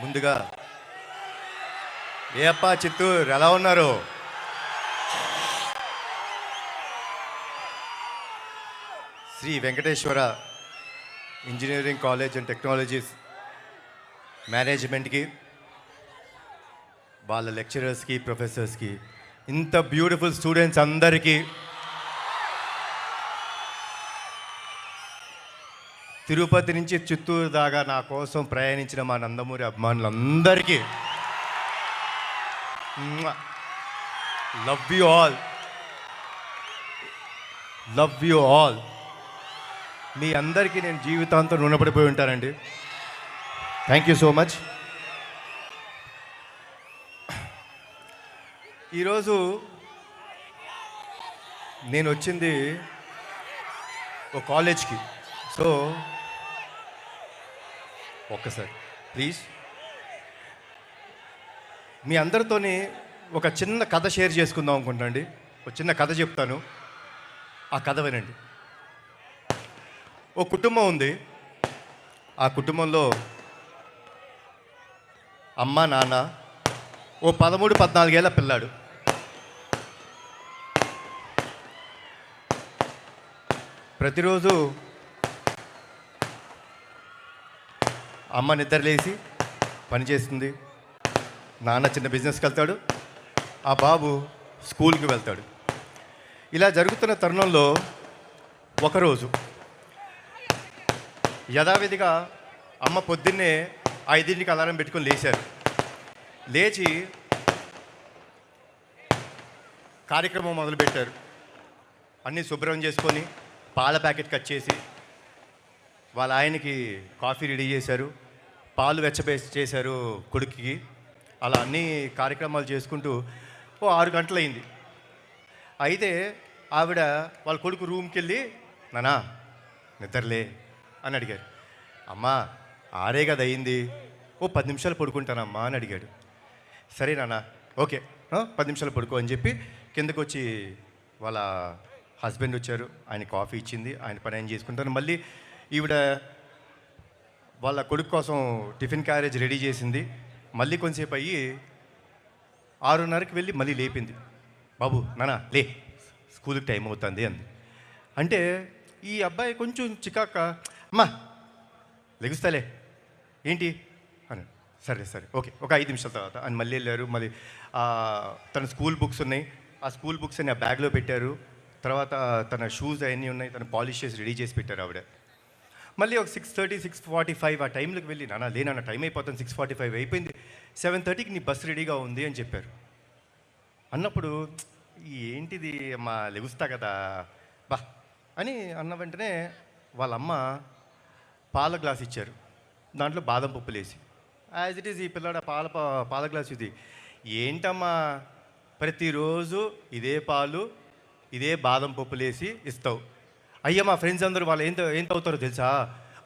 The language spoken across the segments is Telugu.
ముందుగా ఏ అప్ప చిత్తూరు ఎలా ఉన్నారు? Sri Venkateswara engineering college and technologies మేనేజ్మెంట్కి, వాళ్ళ లెక్చరర్స్కి, ప్రొఫెసర్స్కి, ఇంత బ్యూటిఫుల్ స్టూడెంట్స్ అందరికీ, తిరుపతి నుంచి చిత్తూరు దాకా నా కోసం ప్రయాణించిన మా నందమూరి అభిమానులందరికీ love you all, love you all. మీ అందరికీ నేను జీవితాంతం రుణపడిపోయి ఉంటానండి. Thank you so much. ఈరోజు నేను వచ్చింది ఒక కాలేజ్కి. సో ఒక్కసారి ప్లీజ్ మీ అందరితోని ఒక చిన్న కథ షేర్ చేసుకుందాం అనుకుంటానండి. ఒక చిన్న కథ చెప్తాను, ఆ కథ వినండి. ఓ కుటుంబం ఉంది. ఆ కుటుంబంలో అమ్మ, నాన్న, ఓ 13-14 ఏళ్ళ పిల్లాడు. ప్రతిరోజు అమ్మ నిద్రలేసి పని చేస్తుంది, నాన్న చిన్న బిజినెస్కి వెళ్తాడు, ఆ బాబు స్కూల్కి వెళ్తాడు. ఇలా జరుగుతున్న తరుణంలో ఒకరోజు యథావిధిగా అమ్మ పొద్దున్నే 5ంటికి అలారం పెట్టుకొని లేచారు. లేచి కార్యక్రమం మొదలుపెట్టారు. అన్నీ శుభ్రం చేసుకొని పాల ప్యాకెట్ కట్ చేసి వాళ్ళ ఆయనకి కాఫీ రెడీ చేశారు, పాలు చేశారు కొడుకుకి. అలా అన్ని కార్యక్రమాలు చేసుకుంటూ ఓ 6 గంటలైంది. అయితే ఆవిడ వాళ్ళ కొడుకు రూమ్కి వెళ్ళి, నానా నిద్రలే అని అడిగారు. అమ్మా 6 కదా అయింది, ఓ 10 నిమిషాలు పడుకుంటానమ్మా అని అడిగాడు. సరే నాన్న, ఓకే 10 నిమిషాలు పడుకో అని చెప్పి కిందకు వచ్చి వాళ్ళ హస్బెండ్ వచ్చారు. ఆయన కాఫీ ఇచ్చింది, ఆయన పని ఆయన చేసుకుంటారు. మళ్ళీ ఈవిడ వాళ్ళ కొడుకు కోసం టిఫిన్ క్యారేజ్ రెడీ చేసింది. మళ్ళీ కొంచెంసేపు అయ్యి 6:30కి వెళ్ళి మళ్ళీ లేపింది. బాబు నాన్న లే, స్కూల్కి టైం అవుతుంది అంది. అంటే ఈ అబ్బాయి కొంచెం చికాక, అమ్మా లెగుస్తాలే ఏంటి అని. సరే సరే ఓకే, ఒక 5 నిమిషాల తర్వాత అని మళ్ళీ వెళ్ళారు. మళ్ళీ తన స్కూల్ బుక్స్ ఉన్నాయి, ఆ స్కూల్ బుక్స్ అన్ని ఆ బ్యాగ్లో పెట్టారు. తర్వాత తన షూస్ అవన్నీ ఉన్నాయి, తను పాలిష్ చేసి రెడీ చేసి పెట్టారు ఆవిడ. మళ్ళీ ఒక 6:30, 6:45 ఆ టైంలోకి వెళ్ళి, నాన్న లేనన్న టైం అయిపోతుంది, 6:45 అయిపోయింది, 7:30కి నీ బస్సు రెడీగా ఉంది అని చెప్పారు. అన్నప్పుడు ఏంటిది అమ్మా లెగుస్తా కదా బా అని అన్న వెంటనే వాళ్ళమ్మ పాల గ్లాస్ ఇచ్చారు, దాంట్లో బాదం పప్పులు వేసి. యాజ్ ఇట్ ఈజ్ ఈ పిల్లాడు పాల గ్లాస్ ఇది ఏంటమ్మా ప్రతిరోజు ఇదే పాలు ఇదే బాదం పప్పులు వేసి ఇస్తావు? అయ్యా మా ఫ్రెండ్స్ అందరూ వాళ్ళు ఏం తాగుతారో తెలుసా,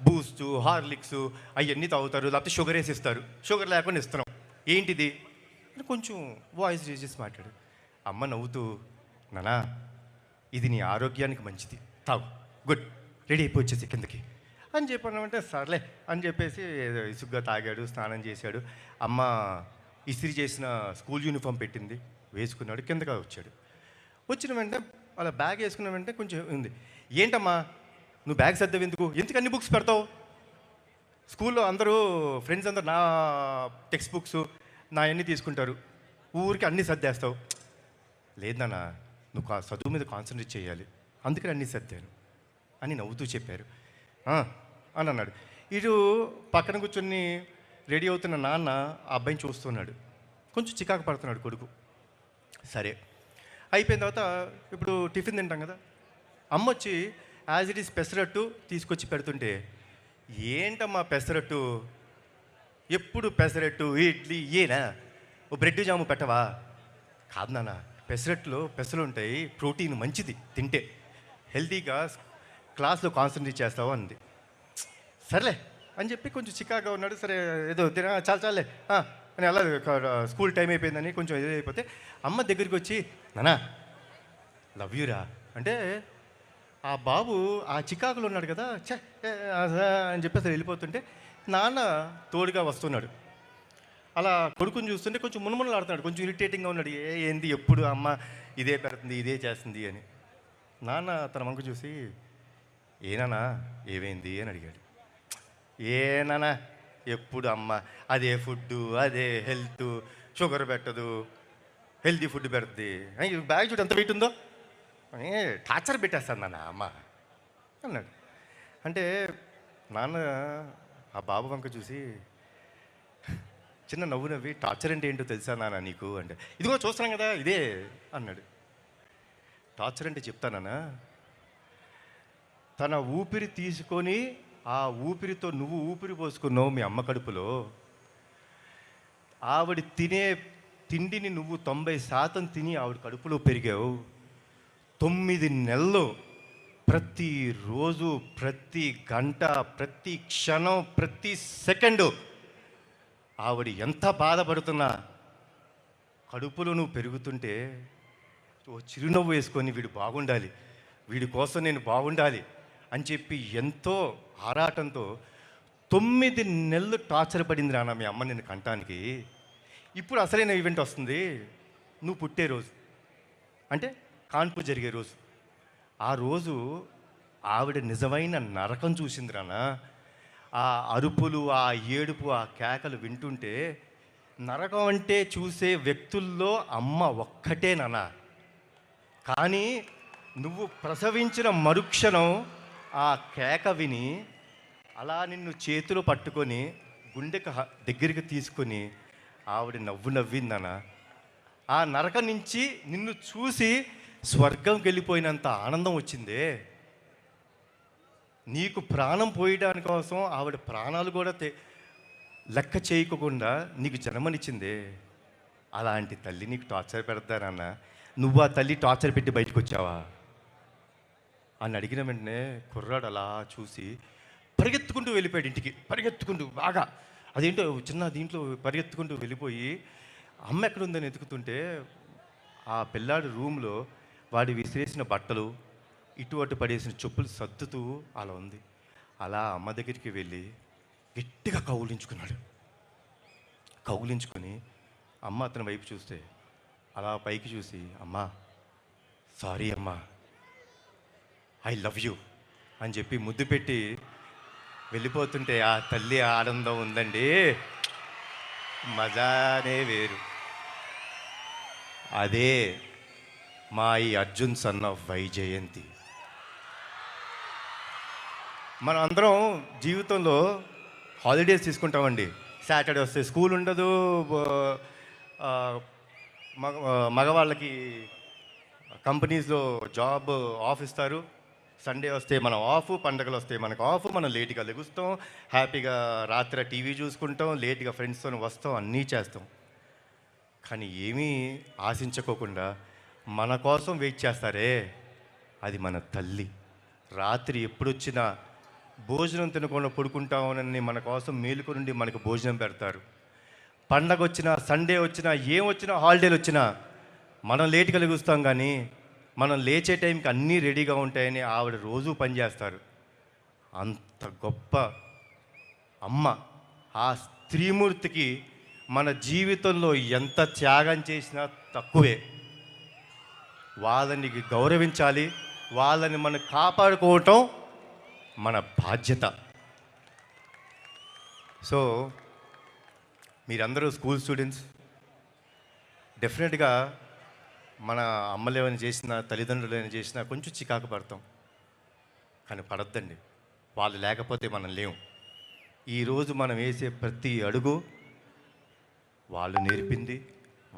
బూస్ట్, హార్లిక్స్ అవన్నీ తాగుతారు, లేకపోతే షుగర్ వేసి ఇస్తారు, షుగర్ లేకుండా ఇస్తున్నాం, ఏంటిది అని కొంచెం వాయిస్ రేజ్ చేసి మాట్లాడు. అమ్మ నవ్వుతూ, నానా ఇది నీ ఆరోగ్యానికి మంచిది, తాగు, గుడ్, రెడీ అయిపోయి వచ్చేసి కిందకి అని చెప్పానంటే సర్లే అని చెప్పేసి ఇసుగ్గా తాగాడు, స్నానం చేశాడు. అమ్మ ఇస్త్రీ చేసిన స్కూల్ యూనిఫామ్ పెట్టింది, వేసుకున్నాడు, కిందగా వచ్చాడు. వచ్చిన వెంటనే అలా బ్యాగ్ వేసుకున్న వెంటనే కొంచెం ఉంది. ఏంటమ్మా నువ్వు బ్యాగ్ సర్దావు, ఎందుకు అన్ని బుక్స్ పెడతావు? స్కూల్లో అందరూ ఫ్రెండ్స్ అందరూ నా టెక్స్ట్ బుక్స్ నా అన్నీ తీసుకుంటారు, ఊరికి అన్నీ సర్దేస్తావు. లేదు నాన్న, నువ్వు చదువు మీద కాన్సన్ట్రేట్ చేయాలి, అందుకని అన్నీ సర్దాను అని నవ్వుతూ చెప్పారు అని అన్నాడు. ఇటు పక్కన కూర్చొని రెడీ అవుతున్న నాన్న ఆ అబ్బాయిని చూస్తున్నాడు, కొంచెం చికాకు పడుతున్నాడు కొడుకు. సరే అయిపోయిన తర్వాత ఇప్పుడు టిఫిన్ తింటాం కదా, అమ్మ వచ్చి యాజ్ ఇట్ ఈస్ పెసరట్టు తీసుకొచ్చి పెడుతుంటే, ఏంటమ్మా పెసరట్టు, ఎప్పుడు పెసరట్టు ఇడ్లీ ఏనా, ఓ బ్రెడ్ జాము పెట్టవా? కాదు నాన్న, పెసరట్టులో పెసలు ఉంటాయి, ప్రోటీన్ మంచిది, తింటే హెల్తీగా క్లాస్లో కాన్సన్ట్రేట్ చేస్తావు అంది. సర్లే అని చెప్పి కొంచెం చికాగా ఉన్నాడు. సరే ఏదో చాలే అని అలా స్కూల్ టైం అయిపోయిందని కొంచెం ఏదో అయిపోతే అమ్మ దగ్గరికి వచ్చి, నానా లవ్ యూరా అంటే, ఆ బాబు ఆ చికాకులో ఉన్నాడు కదా, అని చెప్పేసి వెళ్ళిపోతుంటే నాన్న తోడుగా వస్తున్నాడు. అలా కొడుకుని చూస్తుంటే కొంచెం మునుమునలాడుతున్నాడు, కొంచెం ఇరిటేటింగ్గా ఉన్నాడు. ఏంది ఎప్పుడు అమ్మ ఇదే పెడుతుంది, ఇదే చేస్తుంది అని. నాన్న తన వంక చూసి, ఏనానా ఏమైంది అని అడిగాడు. ఏనానా ఎప్పుడు అమ్మ అదే ఫుడ్డు, అదే హెల్త్, షుగర్ పెట్టదు, హెల్తీ ఫుడ్ పెడుతుంది, బ్యాగ్ చూడు ఎంత వెయిట్ ఉందో, టార్చర్ పెట్టేస్తాను నాన్న అమ్మ అన్నాడు. అంటే నాన్న ఆ బాబు వంక చూసి చిన్న నవ్వు నవ్వి, టార్చర్ అంటే ఏంటో తెలుసా నాన్న నీకు అంటే, ఇదిగో చూస్తున్నాం కదా ఇదే అన్నాడు. టార్చర్ అంటే చెప్తానా, తన ఊపిరి తీసుకొని ఆ ఊపిరితో నువ్వు ఊపిరి పోసుకున్నావు మీ అమ్మ కడుపులో. ఆవిడ తినే తిండిని నువ్వు 90% తిని ఆవిడ కడుపులో పెరిగావు. 9 నెలలు ప్రతిరోజు, ప్రతి గంట, ప్రతి క్షణం, ప్రతి సెకండు ఆవిడ ఎంత బాధపడుతున్నా కడుపులో నువ్వు పెరుగుతుంటే ఓ చిరునవ్వు వేసుకొని వీడు బాగుండాలి, వీడి కోసం నేను బాగుండాలి అని చెప్పి ఎంతో ఆరాటంతో 9 నెలలు టార్చర్ పడింది నాన్న మీ అమ్మ నిన్ను కంటానికి. ఇప్పుడు అసలైన ఈవెంట్ వస్తుంది, నువ్వు పుట్టే రోజు, అంటే కాన్పు జరిగే రోజు. ఆ రోజు ఆవిడ నిజమైన నరకం చూసింది నాన్న. ఆ అరుపులు, ఆ ఏడుపు, ఆ కేకలు వింటుంటే నరకం అంటే చూసే వ్యక్తుల్లో అమ్మ ఒక్కటే నాన్న. కానీ నువ్వు ప్రసవించిన మరుక్షణం ఆ కేక విని అలా నిన్ను చేతిలో పట్టుకొని గుండెకి దగ్గరికి తీసుకొని ఆవిడ నవ్వు నవ్విందన్న. ఆ నరకం నుంచి నిన్ను చూసి స్వర్గంకి వెళ్ళిపోయినంత ఆనందం వచ్చిందే. నీకు ప్రాణం పోయడానికి కోసం ఆవిడ ప్రాణాలు కూడా లెక్క చేయకుండా నీకు జన్మనిచ్చిందే. అలాంటి తల్లి నీకు టార్చర్ పెడతానన్న, నువ్వు ఆ తల్లి టార్చర్ పెట్టి బయటకు వచ్చావా అని అడిగిన వెంటనే కుర్రాడు అలా చూసి పరిగెత్తుకుంటూ వెళ్ళిపోయాడు ఇంటికి. పరిగెత్తుకుంటూ బాగా అదేంటో చిన్న దీంట్లో పరిగెత్తుకుంటూ వెళ్ళిపోయి అమ్మ ఎక్కడుందని ఎతుకుతుంటే ఆ పిల్లాడి రూమ్లో వాడి విసిరేసిన బట్టలు, ఇటు అటు పడేసిన చెప్పులు సర్దుతూ అలా ఉంది. అలా అమ్మ దగ్గరికి వెళ్ళి గట్టిగా కౌలించుకున్నాడు. కౌలించుకొని అమ్మ అతని వైపు చూస్తే అలా పైకి చూసి, అమ్మా సారీ అమ్మా, ఐ లవ్ యూ అని చెప్పి ముద్దు పెట్టి వెళ్ళిపోతుంటే ఆ తల్లి ఆనందం ఉందండి, మజానే వేరు. అదే మా ఈ అర్జున్ సన్ ఆఫ్ వైజయంతి. మనం అందరం జీవితంలో హాలిడేస్ తీసుకుంటామండి. సాటర్డే వస్తే స్కూల్ ఉండదు, మగవాళ్ళకి కంపెనీస్లో జాబ్ ఆఫ్ ఇస్తారు. సండే వస్తే మనం ఆఫ్, పండగలు వస్తే మనకు ఆఫ్, మనం లేట్గా లెగుస్తాం, హ్యాపీగా రాత్రి టీవీ చూసుకుంటాం, లేట్గా ఫ్రెండ్స్తో వస్తాం, అన్నీ చేస్తాం. కానీ ఏమీ ఆశించుకోకుండా మన కోసం వెయిట్ చేస్తారే, అది మన తల్లి. రాత్రి ఎప్పుడొచ్చినా భోజనం తినకుండా పడుకుంటామని మన కోసం మేలుకొని మనకు భోజనం పెడతారు. పండగ వచ్చినా, సండే వచ్చినా, ఏం వచ్చినా, హాలిడేలు వచ్చినా మనం లేట్గా లెగుస్తాం, కానీ మనం లేచే టైంకి అన్నీ రెడీగా ఉంటాయని ఆవిడ రోజూ పనిచేస్తారు. అంత గొప్ప అమ్మ. ఆ స్త్రీమూర్తికి మన జీవితంలో ఎంత త్యాగం చేసినా తక్కువే. వాళ్ళని గౌరవించాలి, వాళ్ళని మనం కాపాడుకోవటం మన బాధ్యత. సో మీరందరూ స్కూల్ స్టూడెంట్స్, డెఫినెట్గా మన అమ్మలు ఏమైనా చేసినా, తల్లిదండ్రులు ఏమైనా చేసినా కొంచెం చికాకు పడతాం, కానీ పడద్దండి. వాళ్ళు లేకపోతే మనం లేవు. ఈరోజు మనం వేసే ప్రతి అడుగు వాళ్ళు నేర్పింది,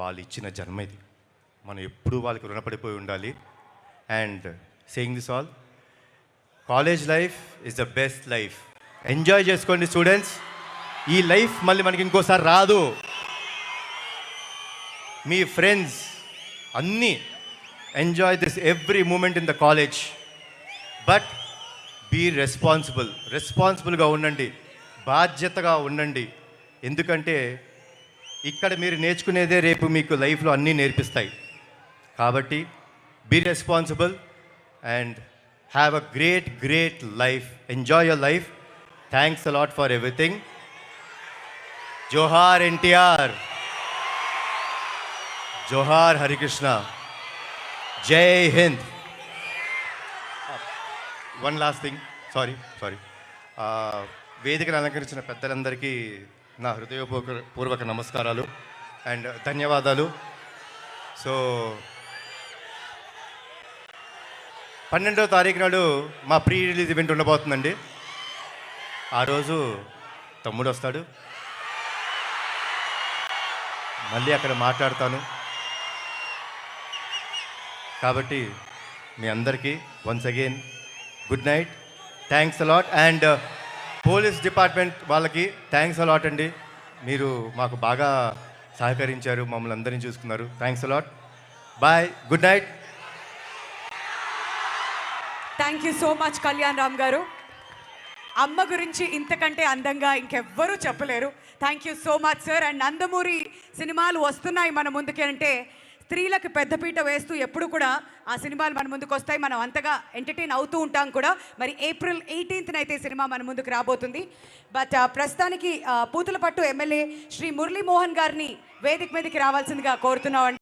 వాళ్ళు ఇచ్చిన జన్మ ఇది. మనం ఎప్పుడూ వాళ్ళకి రుణపడిపోయి ఉండాలి. And saying this all, college life is the best life. Enjoy చేసుకోండి స్టూడెంట్స్. ఈ లైఫ్ మళ్ళీ మనకి ఇంకోసారి రాదు. మీ ఫ్రెండ్స్ అన్నీ enjoy this every moment in the college. But be రెస్పాన్సిబుల్గా ఉండండి, బాధ్యతగా ఉండండి. ఎందుకంటే ఇక్కడ మీరు నేర్చుకునేదే రేపు మీకు లైఫ్లో అన్నీ నేర్పిస్తాయి. కాబట్టి be responsible and have a great life. Enjoy your life. Thanks a lot for everything. జోహార్ ఎన్టీఆర్, జోహార్ హరికృష్ణ, జై హింద్. వన్ లాస్ట్ థింగ్, సారీ వేదికను అలంకరించిన పెద్దలందరికీ నా హృదయపూర్వక నమస్కారాలు అండ్ ధన్యవాదాలు. సో 12వ తారీఖు నాడు మా ప్రీ రిలీజ్ ఈవెంట్ ఉండబోతుందండి. ఆ రోజు తమ్ముడు వస్తాడు, మళ్ళీ అక్కడ మాట్లాడతాను. కాబట్టి మీ అందరికీ once again good night, thanks a lot. And police department వాళ్ళకి థ్యాంక్స్ అలాట్ అండి. మీరు మాకు బాగా సహకరించారు, మమ్మల్ని అందరినీ చూసుకున్నారు. Thanks a lot. Bye, good night. Thank you so much Kalyan Ram గారు. అమ్మ గురించి ఇంతకంటే అందంగా ఇంకెవ్వరూ చెప్పలేరు. Thank you so much sir. And Nandamuri సినిమాలు వస్తున్నాయి మన ముందుకి అంటే స్త్రీలకు పెద్దపీట వేస్తూ ఎప్పుడు కూడా ఆ సినిమాలు మన ముందుకు వస్తాయి. మనం అంతగా ఎంటర్టైన్ అవుతూ ఉంటాం కూడా. మరి April 18th అయితే సినిమా మన ముందుకు రాబోతుంది. బట్ ప్రస్తుతానికి పూతలపట్టు ఎమ్మెల్యే శ్రీ మురళీమోహన్ గారిని వేదిక మీదకి రావాల్సిందిగా కోరుతున్నాం.